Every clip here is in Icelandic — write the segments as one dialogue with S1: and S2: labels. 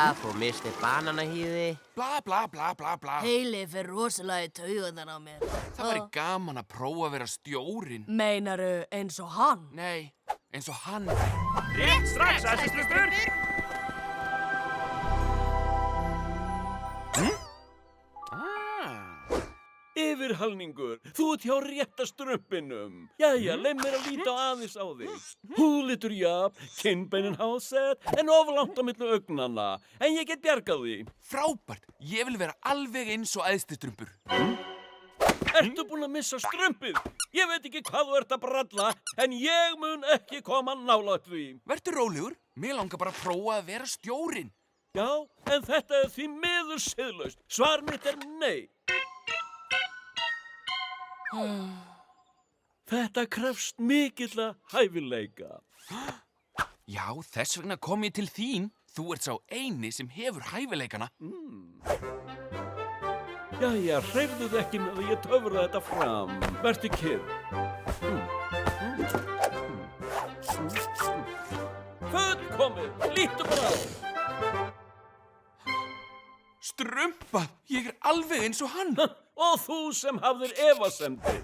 S1: Jæja, þú mistir bananahýði.
S2: Bla, bla, bla, bla, bla.
S3: Heili fer rosalega í taugarnar á mér.
S2: Það væri gaman að prófa að vera stjórinn.
S3: Meinaru eins og hann?
S2: Nei, eins og hann.
S4: Rétt strax, æsisstrumpur!
S5: Yfirhalningur, þú ert hjá rétta strumpinum. Jæja, leið mér að líta aðeins á þig. Húðlitur jafn, kinnbeinin hásett, en oflangt á milli augnanna. En ég get bjargað því.
S2: Frábært, ég vil vera alveg eins og æðstistrumpur.
S5: Ertu búinn að missa strumpið? Ég veit ekki hvað þú ert að bralla, en ég mun ekki koma nálægt því.
S2: Vertu rólegur, mig langar bara að prófa að vera stjórinn.
S5: Já, en þetta er því miður siðlaust. Svar mitt er nei. Þetta krefst mikilla hæfileika.
S2: Já, þess vegna kom ég til þín. Þú ert sá eini sem hefur hæfileikana.
S5: Jæja, hreyfðu þig ekki með að ég töfra þetta fram. Vertu kyrr. Fullkomið, lítu bara á.
S2: Strumpa, ég er alveg eins og hann.
S5: Og þú sem hafðir efasemdir.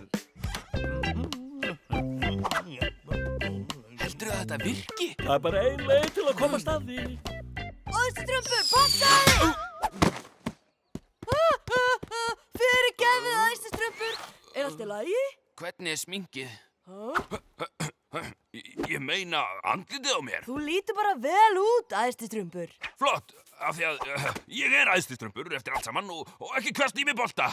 S2: Heldurðu að þetta virki?
S5: Það er bara ein leið til að komast að því.
S3: Æstistrumpur, passaði! Fyrirgefðu, æstistrumpur. Er allt í lagi?
S2: Hvernig er sminkið? Ég meina andlitið á mér.
S3: Þú lítur bara vel út, æstistrumpur.
S2: Flott, af því að ég er æðstistrumpur eftir allt saman og ekki hvast í mig bolta.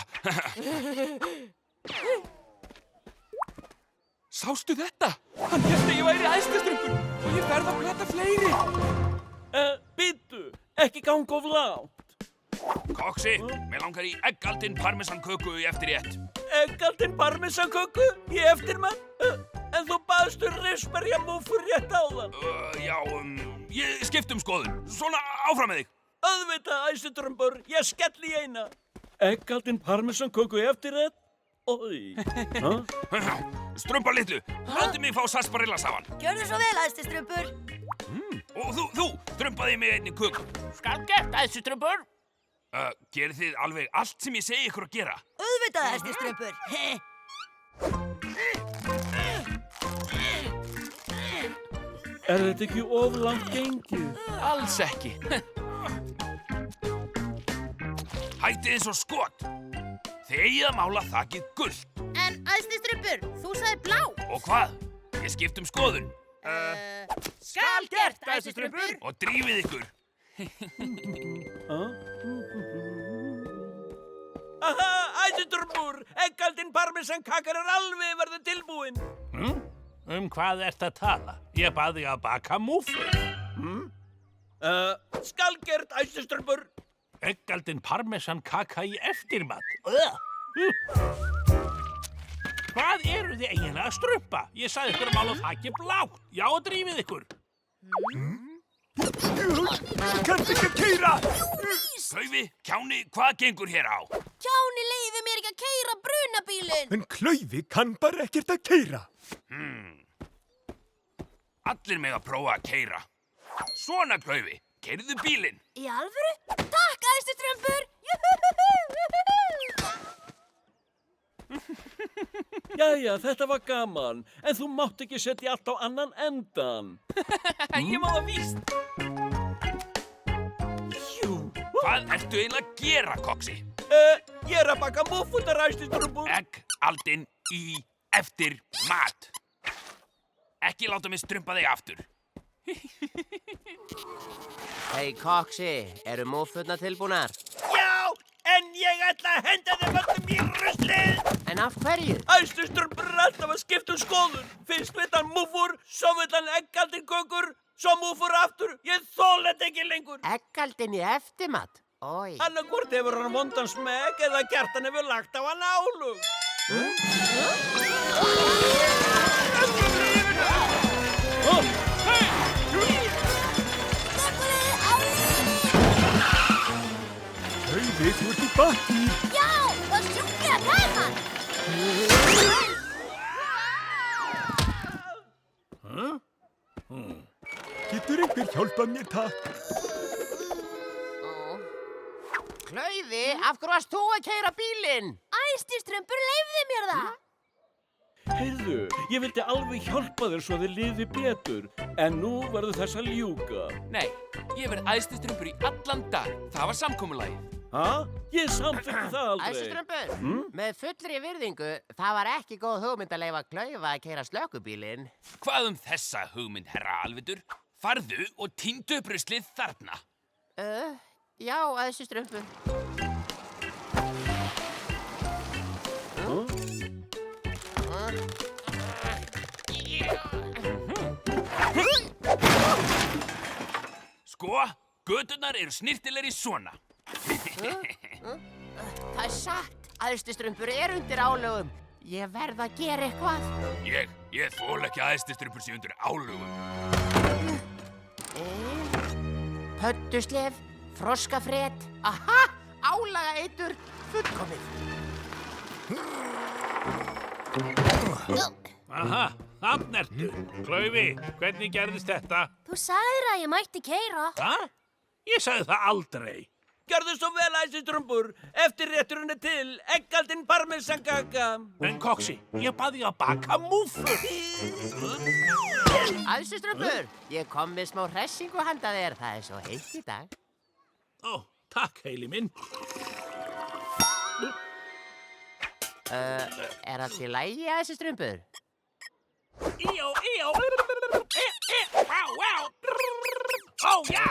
S2: Sástu þetta? Hann hélt að ég væri æðstistrumpur og ég verð að plata fleiri.
S5: Bíddu, ekki ganga of langt.
S2: Koksi, mig langar í eggaldinn parmesanköku í eftirrétt.
S5: Eggaldinn parmesanköku í eftirmann? En þú baðstu risberjamúfur rétt áðan.
S2: Já, ég skipt skoðun. Svona áfram með þig.
S5: Auðvitað, æsistrumpur, ég skelli í eina. Eggaldinn parmesanköku í eftirrétt? Ói.
S2: Strumpa litlu, láti mig fá sarsaparilla-safann.
S3: Gjörðu svo vel, æstistrumpur.
S2: Og þú, strumpaði mig einni köku.
S4: Skal gert, æsistrumpur!
S2: Gerið þið alveg allt sem ég segi ykkur að gera?
S3: Auðvitað, æstistrumpur.
S5: Er þetta ekki of langt gengið?
S2: Alls ekki. Hættið eins og skot. Þegið að mála þakið gult.
S6: En æstistrumpur, þú sagði blá.
S2: Og hvað? Ég skipt skoðun.
S4: Skal gert, æsistrumpur!
S2: Og drífið ykkur.
S5: Aha, æsistrumpur! Eggaldinn parmesankakar er alveg verið tilbúinn.
S4: Hvað ert að tala? Ég bað þig að baka múffur.
S5: Skal gert, æsistrumpur.
S4: Eggaldinn parmesankaka í eftirmat. Hvað eru þið eiginlega að strumpa? Ég sagði ykkur að mála þakið blátt. Já, drífið ykkur.
S5: Kanntu ekki að keyra?
S2: Klaufi, Kjáni, hvað gengur hér á?
S6: Kjáni leyfir mér ekki að keyra brunabílinn.
S7: En Klaufi kann bara ekkert að keyra.
S2: Allir með að prófa að keyra. Svona, Klaufi, keyrðu bílinn.
S3: Í alvöru? Takk, æstistrumpur.
S5: Jæja, þetta var gaman, en þú mátt ekki setja allt á annan endan.
S2: Ég má það víst. Hvað ertu eiginlega að gera, Koksi?
S5: Ég er að baka múffundar, æstistrumpur.
S2: Eggaldinn í eftirmat. Ekki láta mig strumpa þig aftur.
S1: Hei, Koksi, eru múffurnar tilbúnar?
S5: Já, en ég ætla að henda þeim öllum í ruslið.
S1: En af hverju?
S5: Æstistrumpur er alltaf að skipta skoðun. Fyrst vill hann múffur, svo vill hann eggaldinn kökur, svo múffur aftur. Ég þoli þetta ekki lengur.
S1: Eggaldinn í eftirmat? Oj.
S5: Annarkvort hefur hann vondan smekk eða Kjartan hefur lagt á hann álug.
S7: Klaufi, þú ert í baki.
S6: Já, það sjúkir að tæma hann.
S7: Getur einhver hjálpað mér, takk?
S1: leyfi, af hverju varst þú að keyra bílinn?
S6: Æstistrumpur leyfði mér það.
S5: Heyrðu, ég vildi alveg hjálpa þér svo þið liði betur, en nú verður þess að ljúga.
S2: Nei, ég verð æðstistrumpur í allan dag. Það var samkomulagið.
S5: Ha? Ég samþykki það aldrei.
S1: Æstistrumpur, með fullri virðingu, það var ekki góð hugmynd að leyfa Klaufa að keyra slökkubílinn.
S2: Hvað þessa hugmynd, herra alvitur? Farðu og tíndu upp ruslið þarna.
S1: Já, æstistrumpur.
S2: Sko, göturnar eru snirtilegri svona.
S1: Það er satt, æstistrumpur er undir álögum. Ég verð að gera eitthvað.
S2: Ég þól ekki æðstistrumpur sé undir álögum.
S1: Pödduslef, froskafret, aha, álagaeitur, fullkomið.
S4: Aha, þarna ertu. Klaufi, hvernig gerðist þetta?
S6: Þú sagðir að ég mætti keyra.
S4: Ha? Ég sagði það aldrei.
S5: Gjörðu svo vel, æsistrumpur. Eftirrétturinn er til, eggaldinn parmesangaka.
S4: En Koksi, ég bað þig að baka múffur.
S1: Æstistrumpur, ég kom með smá hressingu handa þér, það er svo heitt í dag.
S4: Ó, takk, Heili minn.
S1: Er allt í lagi, æstistrumpur?
S4: Íó. Vá, vá. Ó, já.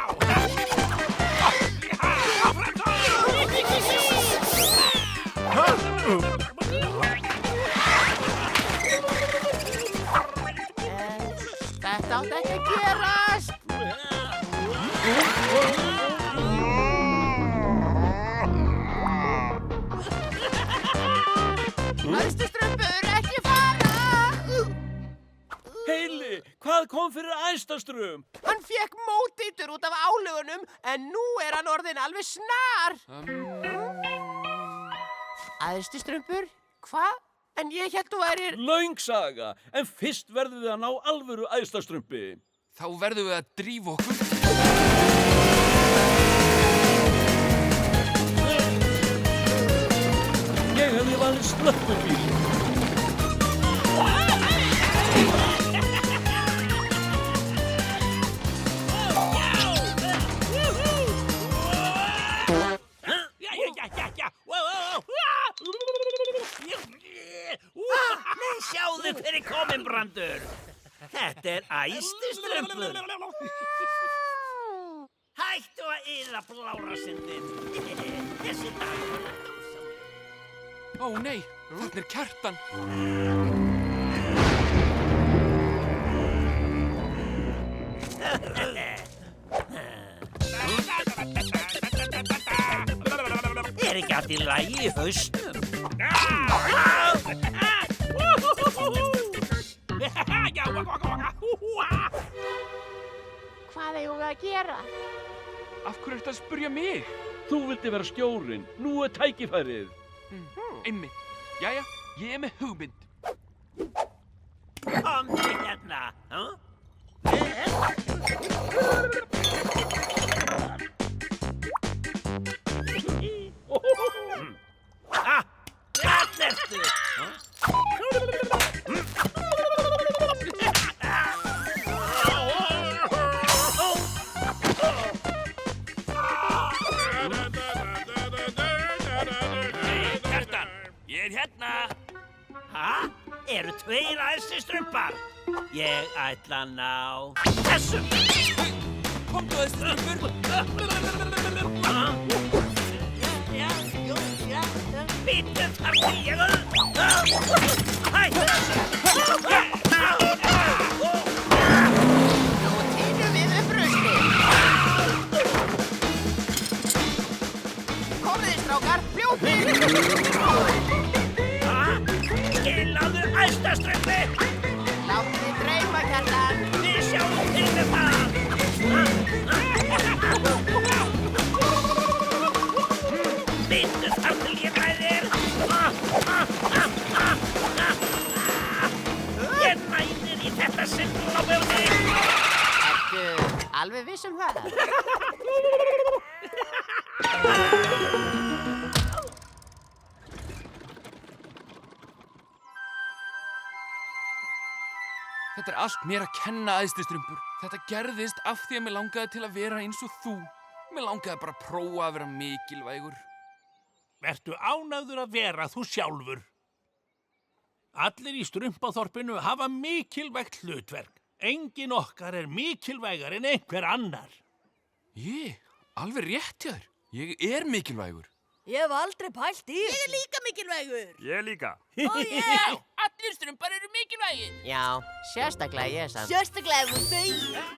S1: Þetta átti ekki að gerast. Æstistrumpur, ekki fara!
S5: Heili, hvað kom fyrir æstastrump?
S1: Hann fékk móteitur út af álögunum, en nú er hann orðinn alveg snar. Æstistrumpur, hvað? En ég hélt þú værir...
S5: Löng saga, en fyrst verðum við að ná alvöru æstastrumpi.
S2: Þá verðum við að drífa okkur.
S5: Ég hefði valið slökkubíl.
S8: Nei, sjáðu hver er kominn, Brandur. Þetta er æstistrumpur. Hættu að yða blárasindin. Þessi dag var dásamlegur.
S2: Ó nei, þarna er Kjartan.
S8: Er ekki allt í lagi í hausnum?
S1: Hvað eigum við að gera?
S2: Af hverju ertu að spyrja mig?
S5: Þú vildi vera stjórinn, nú er tækifærið.
S2: Einmitt. Jæja, ég er með hugmynd.
S8: Komdu hérna. Þarna ertu.
S2: Kjartan, ég er hérna.
S8: Ha? Eru tveir æstistrumpar? Ég ætla að ná þessum.
S2: Komdu æðstistrumpur.
S8: Býttu þar til ég Hættu þessu.
S1: Nú tínum við upp ruslið. Komiði, strákar, fljótið.
S8: Skilaðu æstastrumpi.
S1: Láttu þið dreyma, Kjartan.
S8: Við sjáum til með það. Býttu þar til ég næðir. Ég næðir í þetta simpla bjóði.
S1: Ertu alveg viss um það?
S2: Þetta er allt mér að kenna, æðstistrumpur. Þetta gerðist af því að mér langaði til að vera eins og þú. Mér langaði bara að prófa að vera mikilvægur.
S4: Vertu ánægður að vera þú sjálfur. Allir í strumpaþorpinu hafa mikilvægt hlutverk. Engin okkar er mikilvægar en einhver annar.
S2: Alveg rétt hjá þér. Ég er mikilvægur.
S3: Ég hef aldrei pælt í
S8: Ég er líka mikilvægur.
S7: Ég líka.
S3: Og ég,
S2: Allir strumpar eru mikilvægir.
S1: Já, sérstaklega ég samt.
S3: sérstaklega ef þú þau.